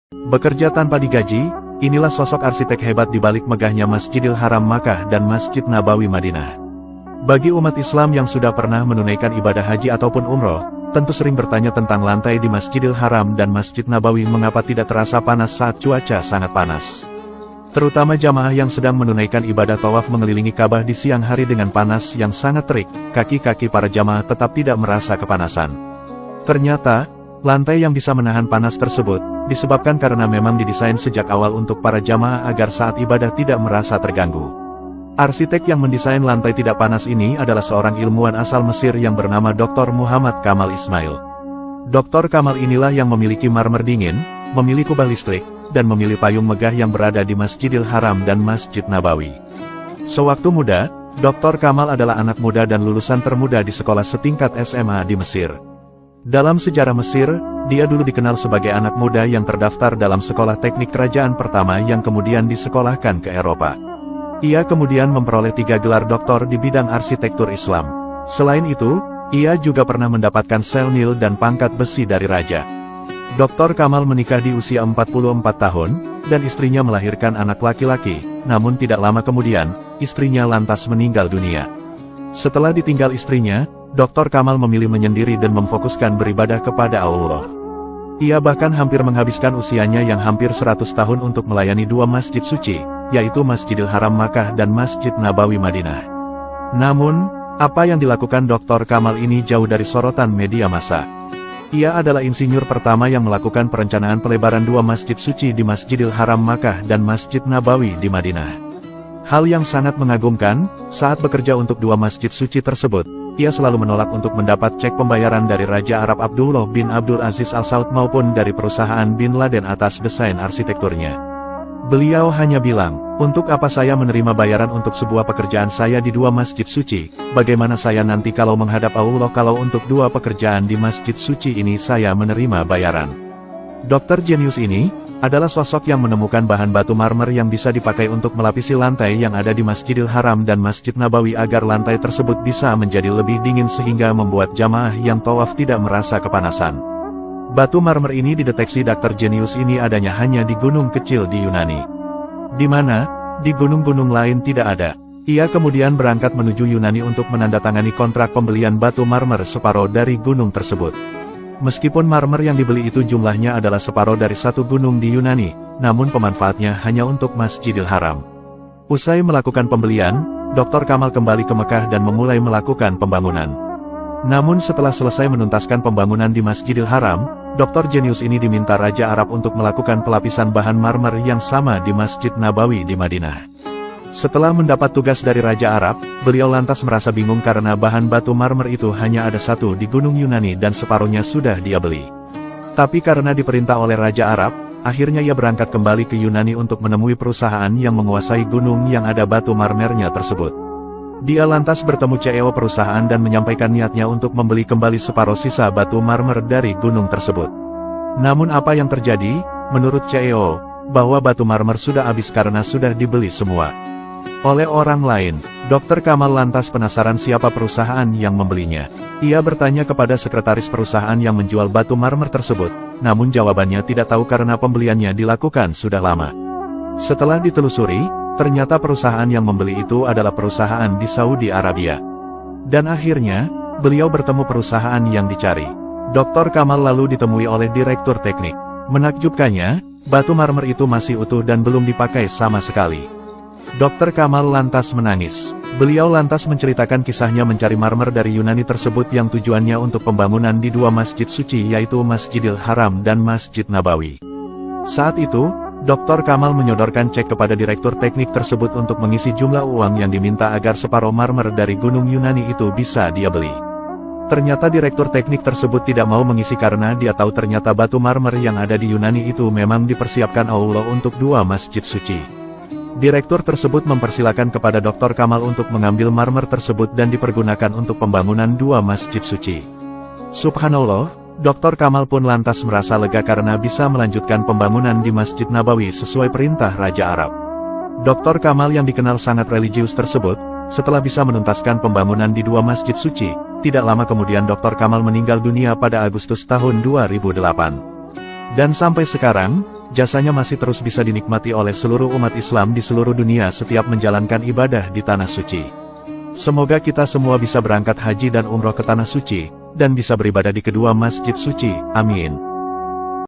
Bekerja tanpa digaji, inilah sosok arsitek hebat di balik megahnya Masjidil Haram Makkah dan Masjid Nabawi Madinah. Bagi umat Islam yang sudah pernah menunaikan ibadah haji ataupun umroh, tentu sering bertanya tentang lantai di Masjidil Haram dan Masjid Nabawi mengapa tidak terasa panas saat cuaca sangat panas. Terutama jamaah yang sedang menunaikan ibadah tawaf mengelilingi Ka'bah di siang hari dengan panas yang sangat terik, kaki-kaki para jamaah tetap tidak merasa kepanasan. Ternyata, lantai yang bisa menahan panas tersebut, disebabkan karena memang didesain sejak awal untuk para jamaah agar saat ibadah tidak merasa terganggu. Arsitek yang mendesain lantai tidak panas ini adalah seorang ilmuwan asal Mesir yang bernama Dr. Muhammad Kamal Ismail. Dr. Kamal inilah yang memiliki marmer dingin, memiliki kubah listrik, dan memilih payung megah yang berada di Masjidil Haram dan Masjid Nabawi. Sewaktu muda, Dr. Kamal adalah anak muda dan lulusan termuda di sekolah setingkat SMA di Mesir. Dalam sejarah Mesir, dia dulu dikenal sebagai anak muda yang terdaftar dalam sekolah teknik kerajaan pertama yang kemudian disekolahkan ke Eropa. Ia kemudian memperoleh 3 gelar doktor di bidang arsitektur Islam. Selain itu, ia juga pernah mendapatkan selnil dan pangkat besi dari raja. Dr. Kamal menikah di usia 44 tahun, dan istrinya melahirkan anak laki-laki, namun tidak lama kemudian, istrinya lantas meninggal dunia. Setelah ditinggal istrinya, Dr. Kamal memilih menyendiri dan memfokuskan beribadah kepada Allah. Ia bahkan hampir menghabiskan usianya yang hampir 100 tahun untuk melayani 2 masjid suci, yaitu Masjidil Haram Makkah dan Masjid Nabawi Madinah. Namun, apa yang dilakukan Dr. Kamal ini jauh dari sorotan media massa. Ia adalah insinyur pertama yang melakukan perencanaan pelebaran 2 masjid suci di Masjidil Haram Makkah dan Masjid Nabawi di Madinah. Hal yang sangat mengagumkan, saat bekerja untuk 2 masjid suci tersebut, ia selalu menolak untuk mendapat cek pembayaran dari Raja Arab Abdullah bin Abdul Aziz Al Saud maupun dari perusahaan Bin Laden atas desain arsitekturnya. Beliau hanya bilang, untuk apa saya menerima bayaran untuk sebuah pekerjaan saya di 2 masjid suci, bagaimana saya nanti kalau menghadap Allah kalau untuk 2 pekerjaan di masjid suci ini saya menerima bayaran. Dokter jenius ini, adalah sosok yang menemukan bahan batu marmer yang bisa dipakai untuk melapisi lantai yang ada di Masjidil Haram dan Masjid Nabawi agar lantai tersebut bisa menjadi lebih dingin sehingga membuat jamaah yang tawaf tidak merasa kepanasan. Batu marmer ini dideteksi dokter jenius ini adanya hanya di gunung kecil di Yunani. Di mana, di gunung-gunung lain tidak ada. Ia kemudian berangkat menuju Yunani untuk menandatangani kontrak pembelian batu marmer separuh dari gunung tersebut. Meskipun marmer yang dibeli itu jumlahnya adalah separuh dari 1 gunung di Yunani, namun pemanfaatnya hanya untuk Masjidil Haram. Usai melakukan pembelian, Dr. Kamal kembali ke Mekah dan memulai melakukan pembangunan. Namun setelah selesai menuntaskan pembangunan di Masjidil Haram, Dr. jenius ini diminta Raja Arab untuk melakukan pelapisan bahan marmer yang sama di Masjid Nabawi di Madinah. Setelah mendapat tugas dari Raja Arab, beliau lantas merasa bingung karena bahan batu marmer itu hanya ada 1 di Gunung Yunani dan separuhnya sudah dia beli. Tapi karena diperintah oleh Raja Arab, akhirnya ia berangkat kembali ke Yunani untuk menemui perusahaan yang menguasai gunung yang ada batu marmernya tersebut. Dia lantas bertemu CEO perusahaan dan menyampaikan niatnya untuk membeli kembali separuh sisa batu marmer dari gunung tersebut. Namun apa yang terjadi, menurut CEO, bahwa batu marmer sudah habis karena sudah dibeli semua oleh orang lain. Dr. Kamal lantas penasaran siapa perusahaan yang membelinya. Ia bertanya kepada sekretaris perusahaan yang menjual batu marmer tersebut, namun jawabannya tidak tahu karena pembeliannya dilakukan sudah lama. Setelah ditelusuri, ternyata perusahaan yang membeli itu adalah perusahaan di Saudi Arabia. Dan akhirnya, beliau bertemu perusahaan yang dicari. Dr. Kamal lalu ditemui oleh direktur teknik. Menakjubkannya, batu marmer itu masih utuh dan belum dipakai sama sekali. Dr. Kamal lantas menangis. Beliau lantas menceritakan kisahnya mencari marmer dari Yunani tersebut yang tujuannya untuk pembangunan di 2 masjid suci yaitu Masjidil Haram dan Masjid Nabawi. Saat itu, Dr. Kamal menyodorkan cek kepada direktur teknik tersebut untuk mengisi jumlah uang yang diminta agar separuh marmer dari Gunung Yunani itu bisa dia beli. Ternyata direktur teknik tersebut tidak mau mengisi karena dia tahu ternyata batu marmer yang ada di Yunani itu memang dipersiapkan Allah untuk 2 masjid suci. Direktur tersebut mempersilakan kepada Dr. Kamal untuk mengambil marmer tersebut dan dipergunakan untuk pembangunan 2 masjid suci. Subhanallah, Dr. Kamal pun lantas merasa lega karena bisa melanjutkan pembangunan di Masjid Nabawi sesuai perintah Raja Arab. Dr. Kamal yang dikenal sangat religius tersebut, setelah bisa menuntaskan pembangunan di 2 masjid suci, tidak lama kemudian Dr. Kamal meninggal dunia pada Agustus tahun 2008. Dan sampai sekarang, jasanya masih terus bisa dinikmati oleh seluruh umat Islam di seluruh dunia setiap menjalankan ibadah di Tanah Suci. Semoga kita semua bisa berangkat haji dan umroh ke Tanah Suci, dan bisa beribadah di kedua masjid suci. Amin.